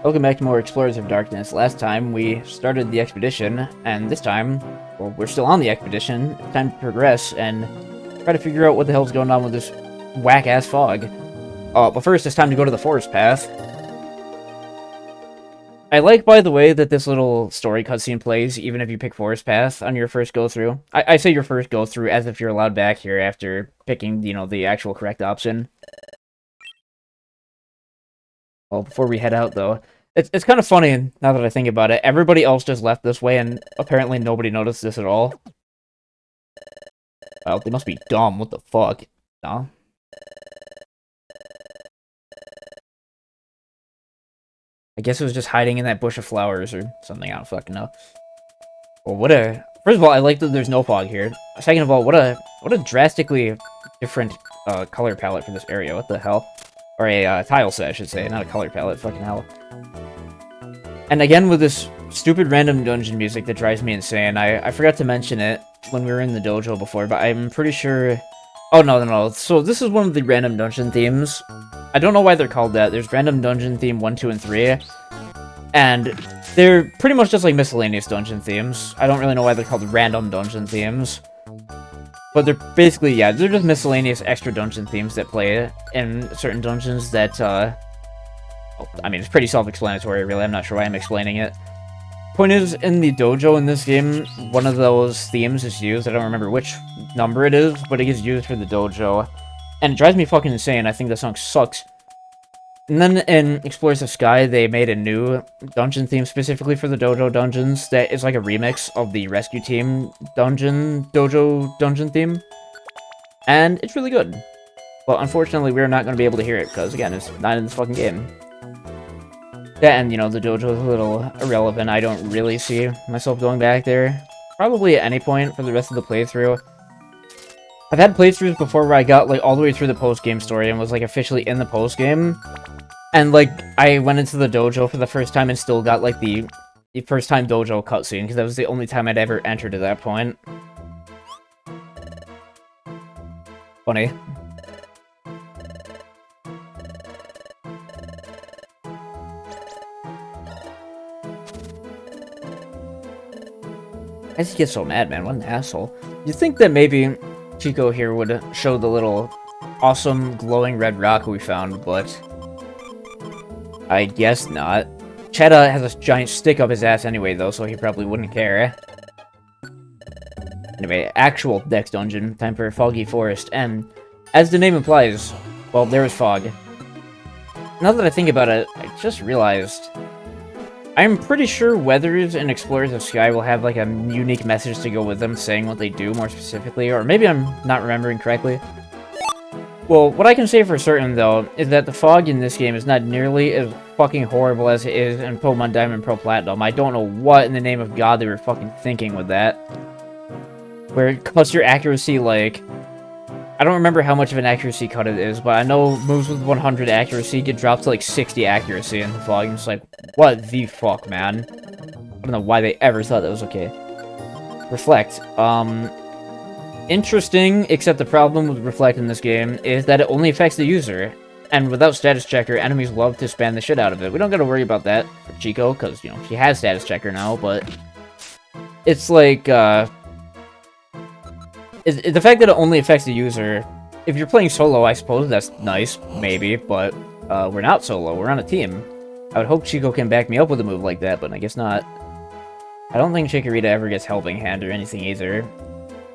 Welcome back to more Explorers of Darkness. Last time we started the expedition, and this time, well, we're still on the expedition. It's time to progress and try to figure out what the hell's going on with this whack-ass fog. But first, it's time to go to the forest path. I like, by the way, that this little story cutscene plays, even if you pick forest path on your first go-through. I say your first go-through as if you're allowed back here after picking, the actual correct option. Well, before we head out, though, it's kind of funny, now that I think about it. Everybody else just left this way, and apparently nobody noticed this at all. Well, they must be dumb. What the fuck? No? I guess it was just hiding in that bush of flowers or something. I don't fucking know. Well, First of all, I like that there's no fog here. Second of all, what a drastically different color palette for this area. What the hell? Or a tile set, I should say, not a color palette, fucking hell. And again, with this stupid random dungeon music that drives me insane. I forgot to mention it when we were in the dojo before, but I'm pretty sure... Oh, no. So this is one of the random dungeon themes. I don't know why they're called that. There's random dungeon theme 1, 2, and 3. And they're pretty much just like miscellaneous dungeon themes. I don't really know why they're called random dungeon themes. But they're basically, yeah, they're just miscellaneous extra dungeon themes that play in certain dungeons that, I mean, it's pretty self-explanatory, really. I'm not sure why I'm explaining it. Point is, in the dojo in this game, one of those themes is used. I don't remember which number it is, but it gets used for the dojo. And it drives me fucking insane. I think the song sucks. And then in Explorers of Sky, they made a new dungeon theme specifically for the dojo dungeons that is like a remix of the Rescue Team dojo dungeon theme. And it's really good. But unfortunately, we're not going to be able to hear it, because again, it's not in this fucking game. Yeah, and the dojo is a little irrelevant. I don't really see myself going back there. Probably at any point for the rest of the playthrough. I've had playthroughs before where I got, like, all the way through the post-game story and was, like, officially in the post-game. And, like, I went into the dojo for the first time and still got, like, the first-time dojo cutscene, because that was the only time I'd ever entered at that point. Funny. Why does he get so mad, man? What an asshole. You'd think that maybe Chico here would show the little awesome glowing red rock we found, but I guess not. Cheddar has a giant stick up his ass anyway, though, so he probably wouldn't care. Anyway, actual next dungeon, time for Foggy Forest, and as the name implies, well, there is fog. Now that I think about it, I just realized I'm pretty sure Weathers and Explorers of Sky will have, like, a unique message to go with them saying what they do more specifically, or maybe I'm not remembering correctly. Well, what I can say for certain, though, is that the fog in this game is not nearly as fucking horrible as it is in Pokemon Diamond and Pearl Platinum. I don't know what in the name of God they were fucking thinking with that. Where it cuts your accuracy, like... I don't remember how much of an accuracy cut it is, but I know moves with 100 accuracy get dropped to, like, 60 accuracy in the fog, and it's like, what the fuck, man? I don't know why they ever thought that was okay. Reflect. Interesting, except the problem with Reflect in this game is that it only affects the user. And without Status Checker, enemies love to spam the shit out of it. We don't gotta worry about that for Chico, because, she has Status Checker now, but... It's like, the fact that it only affects the user, if you're playing solo, I suppose that's nice, maybe, but we're not solo, we're on a team. I would hope Chico can back me up with a move like that, but I guess not. I don't think Chikorita ever gets Helping Hand or anything either,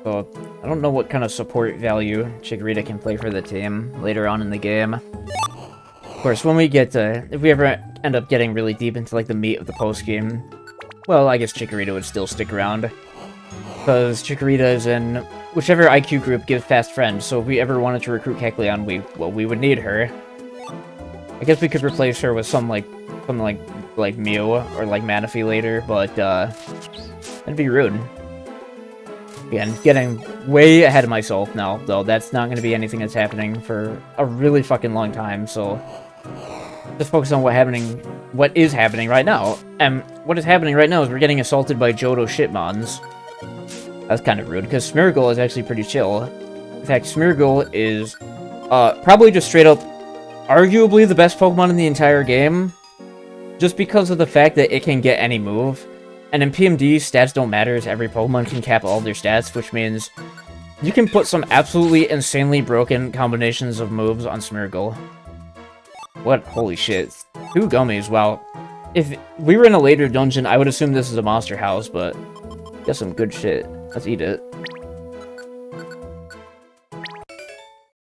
so I don't know what kind of support value Chikorita can play for the team later on in the game. Of course, when we get to, if we ever end up getting really deep into, like, the meat of the post-game, well, I guess Chikorita would still stick around. Because Chikorita is in whichever IQ group gives fast friends, so if we ever wanted to recruit Kecleon, we would need her. I guess we could replace her with something like Mew or like Manaphy later, but that'd be rude. Again, getting way ahead of myself now, though. That's not going to be anything that's happening for a really fucking long time, so just focus on what is happening right now. And what is happening right now is we're getting assaulted by Johto shitmons. That's kind of rude, because Smeargle is actually pretty chill. In fact, Smeargle is probably just straight up arguably the best Pokemon in the entire game. just because of the fact that it can get any move. And in PMD, stats don't matter as every Pokemon can cap all their stats, which means you can put some absolutely insanely broken combinations of moves on Smeargle. What? Holy shit. 2 gummies, wow. If we were in a later dungeon, I would assume this is a monster house, but got some good shit. Let's eat it.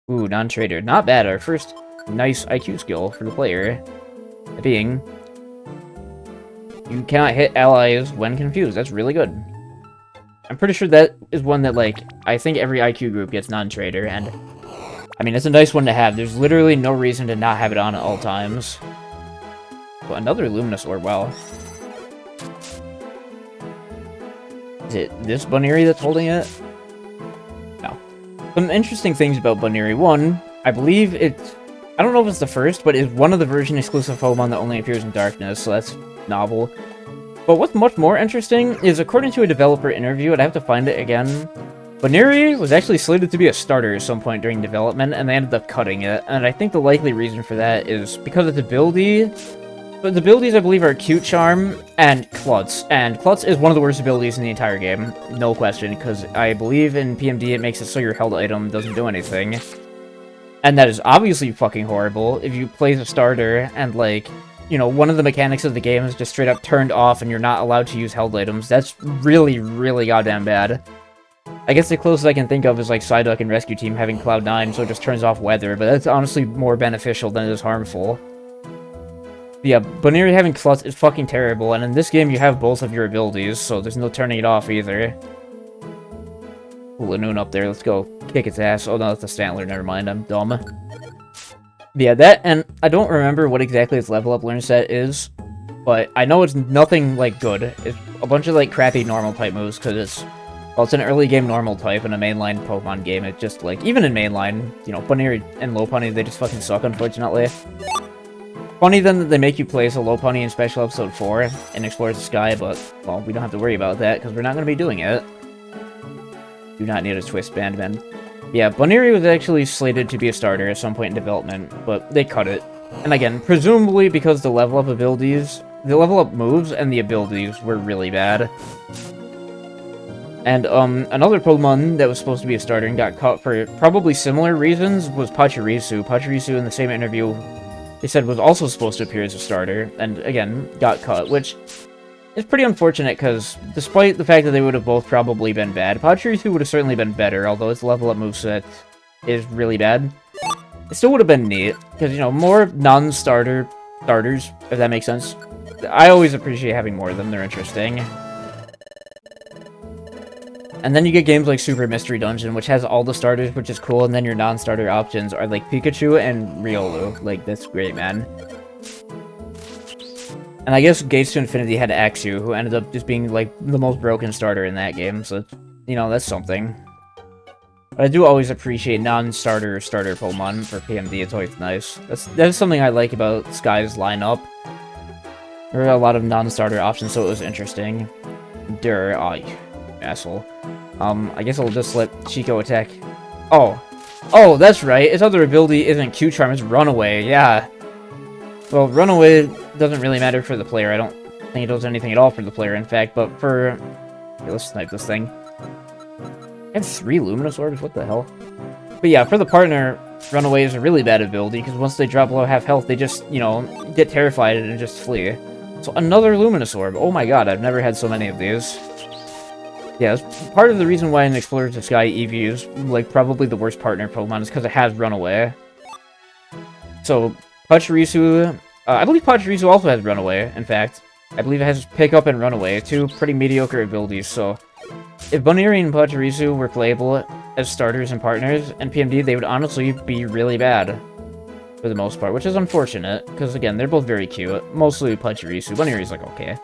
Ooh, non-trader. Not bad. Our first nice IQ skill for the player. Being, you cannot hit allies when confused. That's really good. I'm pretty sure that is one that, like, I think every IQ group gets non-trader, and I mean, it's a nice one to have. There's literally no reason to not have it on at all times. But another Luminous Orb, wow. Is it this Buneary that's holding it? No. Some interesting things about Buneary. One, I believe it's... I don't know if it's the first, but it's one of the version-exclusive Pokemon that only appears in Darkness, so that's novel. But what's much more interesting is, according to a developer interview, I'd have to find it again, Buneary was actually slated to be a starter at some point during development, and they ended up cutting it, and I think the likely reason for that is because its ability... But the abilities, I believe, are Cute Charm and Klutz, and Klutz is one of the worst abilities in the entire game, no question, because I believe in PMD it makes it so your held item doesn't do anything. And that is obviously fucking horrible if you play as a starter and, like, you know, one of the mechanics of the game is just straight up turned off and you're not allowed to use held items. That's really, really goddamn bad. I guess the closest I can think of is, like, Psyduck and Rescue Team having Cloud9, so it just turns off weather, but that's honestly more beneficial than it is harmful. Yeah, Buneary having Klutz is fucking terrible, and in this game you have both of your abilities, so there's no turning it off either. Ooh, Lanoon up there, let's go kick its ass. Oh no, that's a Stantler, never mind, I'm dumb. Yeah, that, and I don't remember what exactly its level up learn set is, but I know it's nothing, like, good. It's a bunch of, like, crappy normal type moves, because it's, well, it's an early game normal type in a mainline Pokemon game. It just, like, even in mainline, you know, Buneary and Lopunny, they just fucking suck, unfortunately. Funny then that they make you play as a Lopunny in Special Episode 4 in Explorers the Sky, but, well, we don't have to worry about that, because we're not going to be doing it. Do not need a twist band, man. Yeah, Buneary was actually slated to be a starter at some point in development, but they cut it. And again, presumably because the level up abilities, the level up moves and the abilities were really bad. And, another Pokemon that was supposed to be a starter and got cut for probably similar reasons was Pachirisu. Pachirisu, in the same interview, they said was also supposed to appear as a starter, and again, got cut, which is pretty unfortunate, because despite the fact that they would have both probably been bad, Pachirisu would have certainly been better, although its level up moveset is really bad. It still would have been neat, because, you know, more non-starter starters, if that makes sense. I always appreciate having more of them, they're interesting. And then you get games like Super Mystery Dungeon, which has all the starters, which is cool, and then your non-starter options are like Pikachu and Riolu. Like, that's great, man. And I guess Gates to Infinity had Axew, who ended up just being, like, the most broken starter in that game, so, you know, that's something. But I do always appreciate non-starter starter Pokemon for PMD, it's always nice. That's something I like about Sky's lineup. There are a lot of non-starter options, so it was interesting. Oh, you asshole. I guess I'll just let Chico attack. Oh, that's right. Its other ability isn't Q-Charm, it's Runaway, yeah. Well, Runaway doesn't really matter for the player. I don't think it does anything at all for the player, in fact, but for... Okay, let's snipe this thing. I have 3 Luminous Orbs? What the hell? But yeah, for the partner, Runaway is a really bad ability, because once they drop below half health, they just, you know, get terrified and just flee. So another Luminous Orb. Oh my god, I've never had so many of these. Yeah, part of the reason why in Explorers of Sky Eevee is, like, probably the worst partner Pokemon is because it has Runaway. So, Pachirisu... I believe Pachirisu also has Runaway, in fact. I believe it has Pickup and Runaway, 2 pretty mediocre abilities, so... If Buneary and Pachirisu were playable as starters and partners in PMD, they would honestly be really bad. For the most part, which is unfortunate, because again, they're both very cute. Mostly Pachirisu. Buneary's like, okay.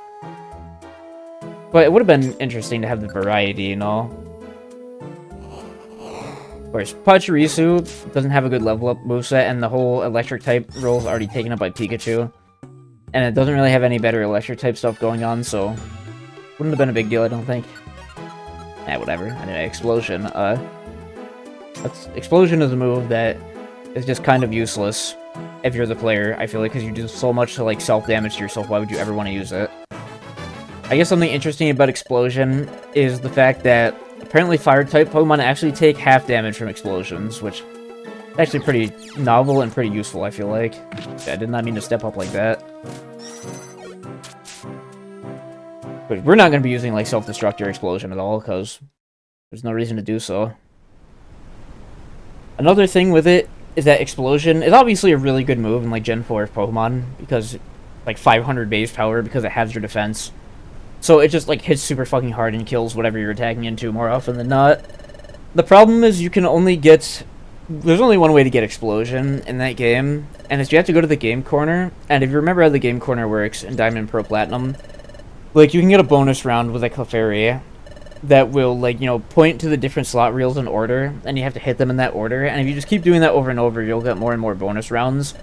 But it would have been interesting to have the variety, you know? Of course, Pachirisu doesn't have a good level up moveset, and the whole electric type role is already taken up by Pikachu. And it doesn't really have any better electric type stuff going on, so... Wouldn't have been a big deal, I don't think. Whatever. Anyway, Explosion. Explosion is a move that is just kind of useless if you're the player, I feel like, because you do so much to, like, self-damage to yourself. Why would you ever want to use it? I guess something interesting about Explosion is the fact that apparently Fire-type Pokemon actually take half damage from explosions, which is actually pretty novel and pretty useful, I feel like. I did not mean to step up like that. But we're not going to be using, like, Self-Destruct or Explosion at all, because there's no reason to do so. Another thing with it is that Explosion is obviously a really good move in, like, Gen 4 Pokemon, because, like, 500 base power, because it has your defense. So it just, like, hits super fucking hard and kills whatever you're attacking into more often than not. The problem is you can only get... There's only one way to get Explosion in that game, and it's you have to go to the Game Corner, and if you remember how the Game Corner works in Diamond Pro Platinum, like, you can get a bonus round with a Clefairy that will, like, you know, point to the different slot reels in order, and you have to hit them in that order, and if you just keep doing that over and over, you'll get more and more bonus rounds.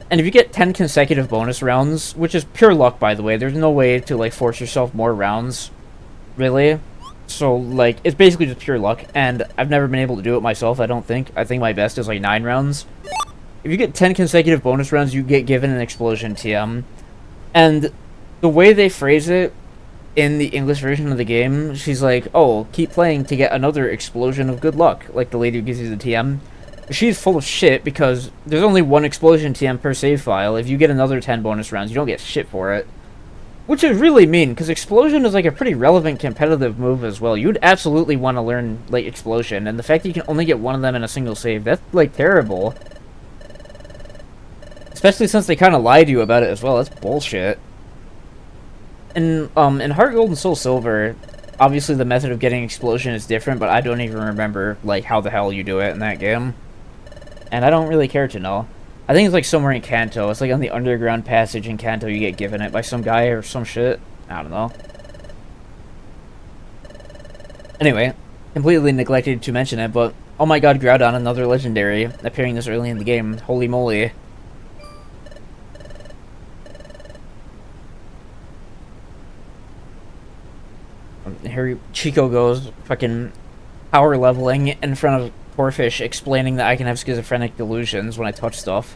And if you get 10 consecutive bonus rounds, which is pure luck, by the way, there's no way to, like, force yourself more rounds, really. So, like, it's basically just pure luck, and I've never been able to do it myself, I don't think. I think my best is, like, 9 rounds. If you get 10 consecutive bonus rounds, you get given an Explosion TM. And the way they phrase it in the English version of the game, she's like, oh, keep playing to get another explosion of good luck, like the lady who gives you the TM. She's full of shit, because there's only one Explosion TM per save file. If you get another 10 bonus rounds, you don't get shit for it. Which is really mean, because Explosion is, like, a pretty relevant competitive move as well. You'd absolutely want to learn, like, Explosion, and the fact that you can only get one of them in a single save, that's, like, terrible. Especially since they kind of lied to you about it as well, that's bullshit. In Heart Gold and Soul Silver, obviously the method of getting Explosion is different, but I don't even remember, like, how the hell you do it in that game. And I don't really care to know. I think it's, like, somewhere in Kanto. It's, like, on the underground passage in Kanto you get given it by some guy or some shit. I don't know. Anyway, completely neglected to mention it, but oh my god, Groudon, another legendary, appearing this early in the game. Holy moly. Here Chico goes, fucking power leveling in front of Corphish, explaining that I can have schizophrenic delusions when I touch stuff.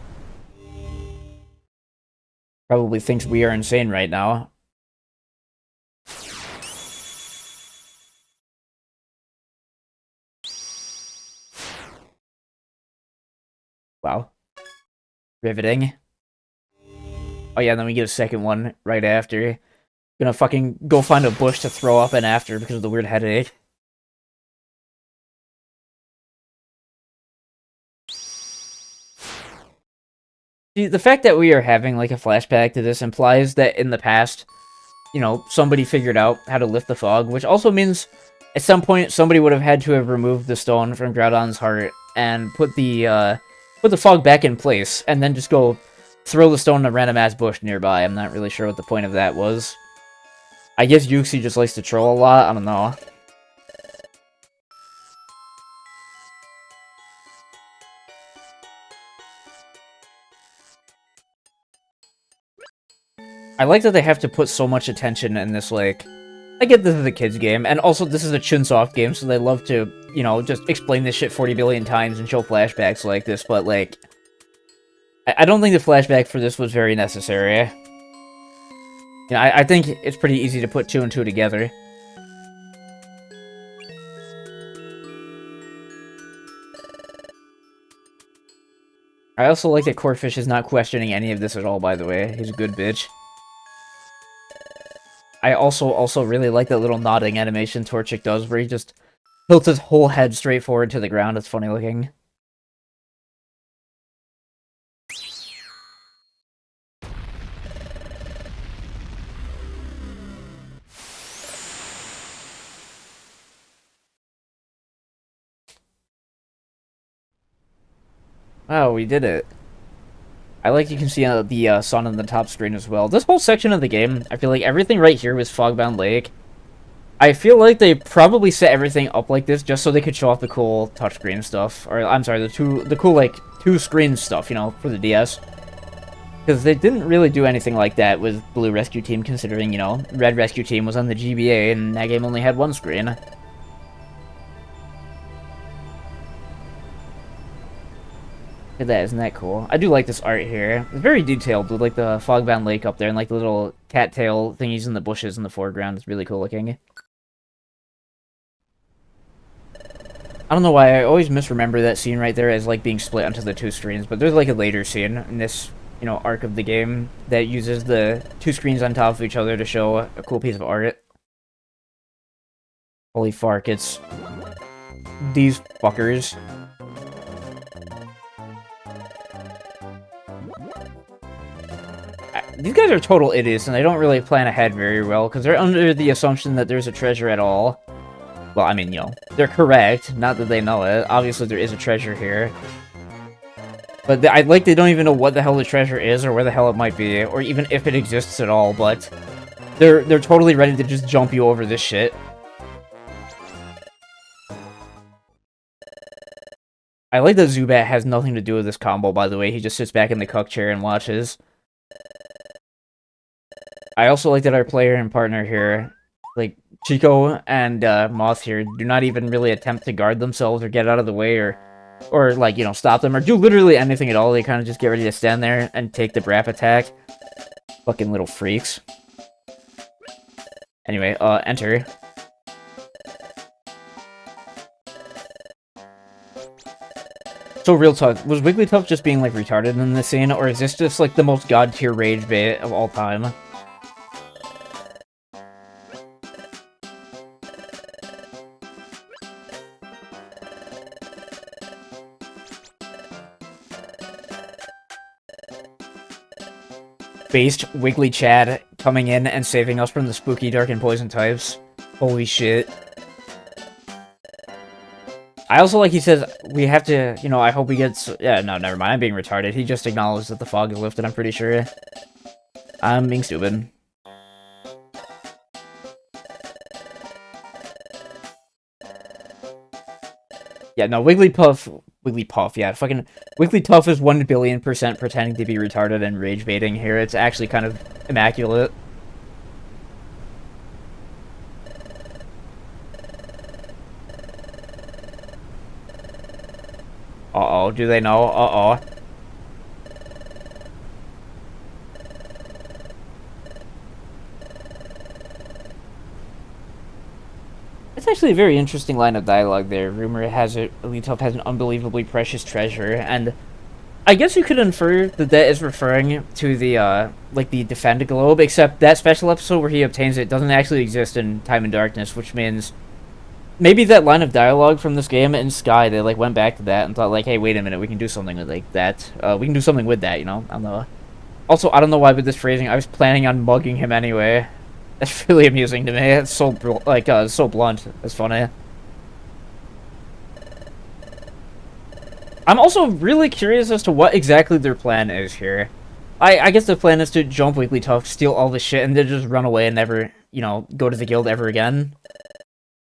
Probably thinks we are insane right now. Wow. Riveting. Oh yeah, and then we get a second one right after. Gonna fucking go find a bush to throw up in after because of the weird headache. See, the fact that we are having, like, a flashback to this implies that in the past, you know, somebody figured out how to lift the fog, which also means at some point somebody would have had to have removed the stone from Groudon's heart and put the fog back in place, and then just go throw the stone in a random-ass bush nearby. I'm not really sure what the point of that was. I guess Yuxi just likes to troll a lot, I don't know. I like that they have to put so much attention in this, like... I get this is a kid's game, and also this is a Chunsoft game, so they love to, you know, just explain this shit 40 billion times and show flashbacks like this, but, like... I don't think the flashback for this was very necessary. You know, I think it's pretty easy to put 2 and 2 together. I also like that Corphish is not questioning any of this at all, by the way. He's a good bitch. I also really like that little nodding animation Torchic does, where he just tilts his whole head straight forward to the ground. It's funny looking. Wow, we did it. I like you can see the sun on the top screen as well. This whole section of the game, I feel like everything right here was Fogbound Lake. I feel like they probably set everything up like this just so they could show off the cool touchscreen stuff. Or, I'm sorry, the cool, like, 2-screen stuff, you know, for the DS. Because they didn't really do anything like that with Blue Rescue Team, considering, you know, Red Rescue Team was on the GBA, and that game only had 1 screen. at that, isn't that cool? I do like this art here. It's very detailed with like the fogbound lake up there and like the little cattail thingies in the bushes in the foreground. It's really cool looking. I don't know why I always misremember that scene right there as like being split onto the two screens, but there's like a later scene in this, you know, arc of the game that uses the two screens on top of each other to show a cool piece of art. Holy fark, it's these fuckers. These guys are total idiots, and they don't really plan ahead very well, because they're under the assumption that there's a treasure at all. Well, I mean, you know, they're correct, not that they know it. Obviously, there is a treasure here. But they don't even know what the hell the treasure is, or where the hell it might be, or even if it exists at all, but they're totally ready to just jump you over this shit. I like that Zubat has nothing to do with this combo, by the way. He just sits back in the cuck chair and watches. I also like that our player and partner here, like Chico and Moth here, do not even really attempt to guard themselves or get out of the way or like, you know, stop them or do literally anything at all. They kind of just get ready to stand there and take the Brap attack. Fucking little freaks. Anyway, enter. So real talk, was Wigglytuff just being like retarded in this scene, or is this just like the most god tier rage bait of all time? Based Wiggly Chad coming in and saving us from the spooky, dark, and poison types. Holy shit. I also like he says, we have to, you know, I hope he gets... Yeah, no, never mind, I'm being retarded. He just acknowledged that the fog is lifted, I'm pretty sure. I'm being stupid. Yeah, no, Wigglypuff, yeah, fucking... Wigglytuff is 1,000,000,000% pretending to be retarded and rage baiting here. It's actually kind of immaculate. Uh-oh, do they know? Uh-oh. It's actually a very interesting line of dialogue there. Rumor has it Wigglytuff has an unbelievably precious treasure, and I guess you could infer that that is referring to the, like, the Defend Globe, except that special episode where he obtains it doesn't actually exist in Time and Darkness, which means... Maybe that line of dialogue from this game in Sky, they like went back to that and thought like, hey, wait a minute, we can do something with like that. We can do something with that, you know? I don't know. Also, I don't know why with this phrasing, I was planning on mugging him anyway. That's really amusing to me. It's so like so blunt. It's funny. I'm also really curious as to what exactly their plan is here. I guess the plan is to jump Wigglytuff, steal all this shit, and then just run away and never, you know, go to the guild ever again.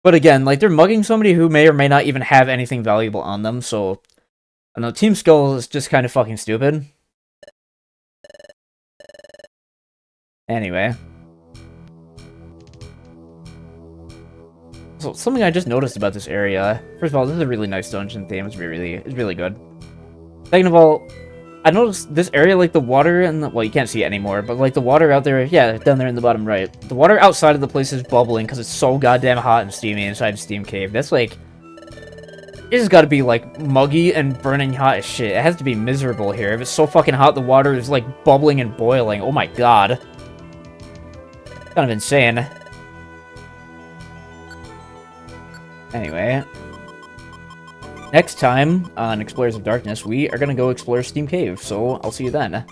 But again, like, they're mugging somebody who may or may not even have anything valuable on them, so... I don't know, Team Skull is just kind of fucking stupid. Anyway. So, something I just noticed about this area... First of all, this is a really nice dungeon theme, it's really good. Second of all, I noticed this area, like, the water and the... Well, you can't see it anymore, but, like, the water out there... Yeah, down there in the bottom right. The water outside of the place is bubbling because it's so goddamn hot and steamy inside Steam Cave. That's, like... It has got to be, like, muggy and burning hot as shit. It has to be miserable here. If it's so fucking hot, the water is, like, bubbling and boiling. Oh my god. Kind of insane. Anyway... Next time on Explorers of Darkness, we are gonna go explore Steam Cave, so I'll see you then.